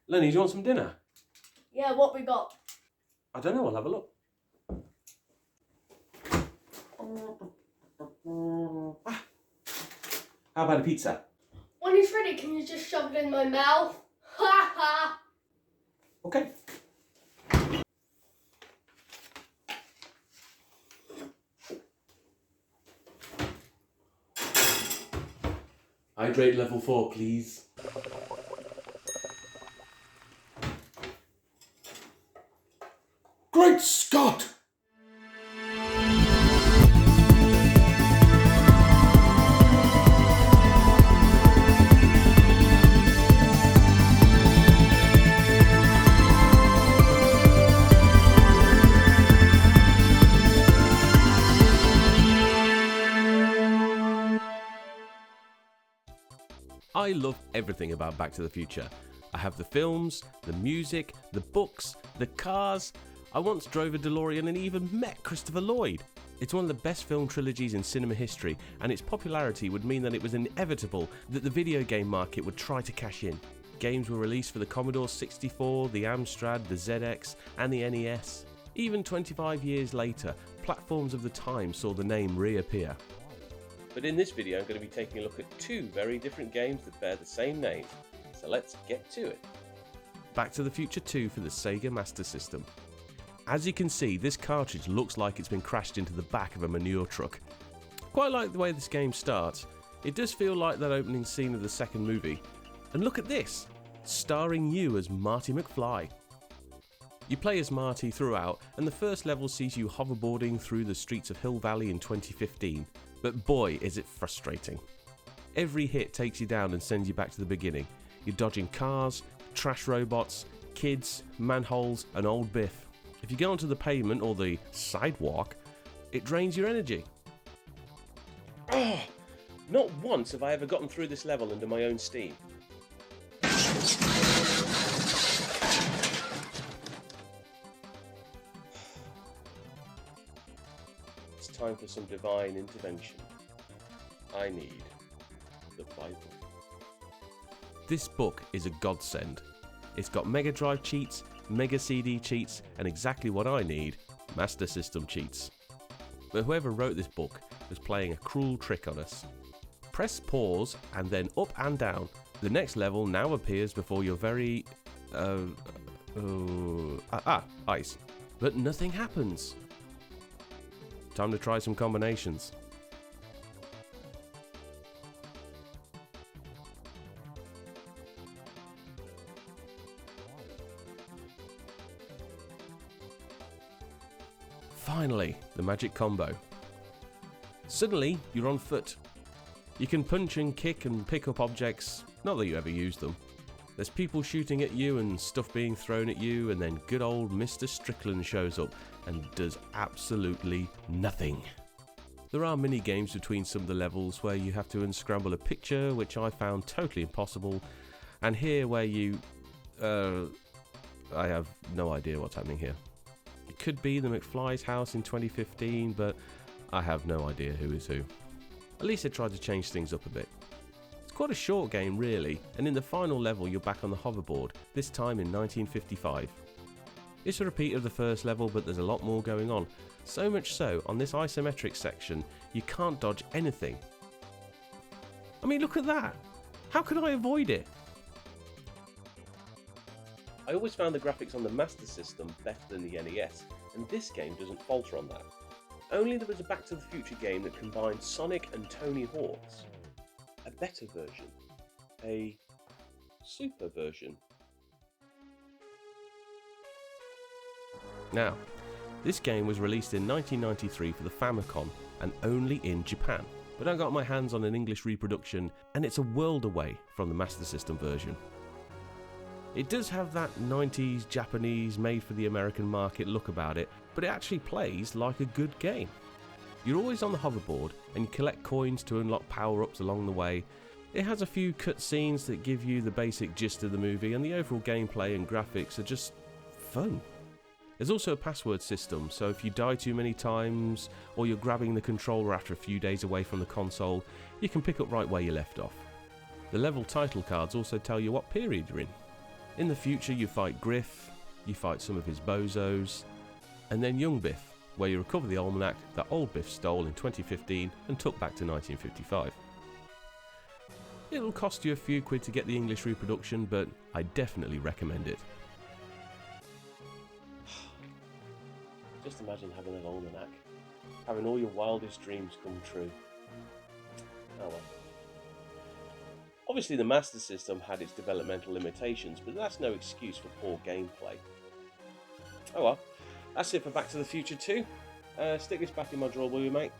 Lenny, do you want some dinner? Yeah, what we got? I don't know, I'll have a look. How about a pizza? When it's ready, can you just shove it in my mouth? Ha ha! Okay. Hydrate level 4, please. Great Scott! I love everything about Back to the Future. I have the films, the music, the books, the cars. I once drove a DeLorean and even met Christopher Lloyd. It's one of the best film trilogies in cinema history, and its popularity would mean that it was inevitable that the video game market would try to cash in. Games were released for the Commodore 64, the Amstrad, the ZX, and the NES. Even 25 years later, platforms of the time saw the name reappear. But in this video, I'm going to be taking a look at two very different games that bear the same name. So let's get to it. Back to the Future 2 for the Sega Master System. As you can see, this cartridge looks like it's been crashed into the back of a manure truck. Quite like the way this game starts. It does feel like that opening scene of the second movie. And look at this, starring you as Marty McFly. You play as Marty throughout, and the first level sees you hoverboarding through the streets of Hill Valley in 2015. But boy, is it frustrating. Every hit takes you down and sends you back to the beginning. You're dodging cars, trash robots, kids, manholes, and old Biff. If you go onto the pavement or the sidewalk, it drains your energy. Not once have I ever gotten through this level under my own steam. It's time for some divine intervention. I need the Bible. This book is a godsend. It's got Mega Drive cheats, Mega CD cheats, and exactly what I need, Master System cheats. But whoever wrote this book was playing a cruel trick on us. Press pause and then up and down. The next level now appears before your very... ice. But nothing happens. Time to try some combinations. Finally, the magic combo. Suddenly, you're on foot. You can punch and kick and pick up objects, not that you ever use them. There's people shooting at you and stuff being thrown at you, and then good old Mr. Strickland shows up and does absolutely nothing. There are mini games between some of the levels where you have to unscramble a picture, which I found totally impossible, and here where you... I have no idea what's happening here. It could be the McFly's house in 2015, but I have no idea who is who. At least they tried to change things up a bit. It's quite a short game really, and in the final level you're back on the hoverboard, this time in 1955. It's a repeat of the first level, but there's a lot more going on. So much so, on this isometric section, you can't dodge anything. I mean, look at that! How could I avoid it? I always found the graphics on the Master System better than the NES, and this game doesn't falter on that. Only there was a Back to the Future game that combined Sonic and Tony Hawk's. A better version. A super version. Now, this game was released in 1993 for the Famicom and only in Japan, but I got my hands on an English reproduction and it's a world away from the Master System version. It does have that 90s Japanese made for the American market look about it, but it actually plays like a good game. You're always on the hoverboard and you collect coins to unlock power-ups along the way. It has a few cutscenes that give you the basic gist of the movie, and the overall gameplay and graphics are just fun. There's also a password system, so if you die too many times or you're grabbing the controller after a few days away from the console, you can pick up right where you left off. The level title cards also tell you what period you're in. In the future you fight Griff, you fight some of his bozos, and then young Biff, where you recover the almanac that old Biff stole in 2015 and took back to 1955. It'll cost you a few quid to get the English reproduction, but I definitely recommend it. Just imagine having an almanac, having all your wildest dreams come true. Oh well. Obviously the Master System had its developmental limitations, but that's no excuse for poor gameplay. Oh well, that's it for Back to the Future 2. Stick this back in my drawer, will you, mate?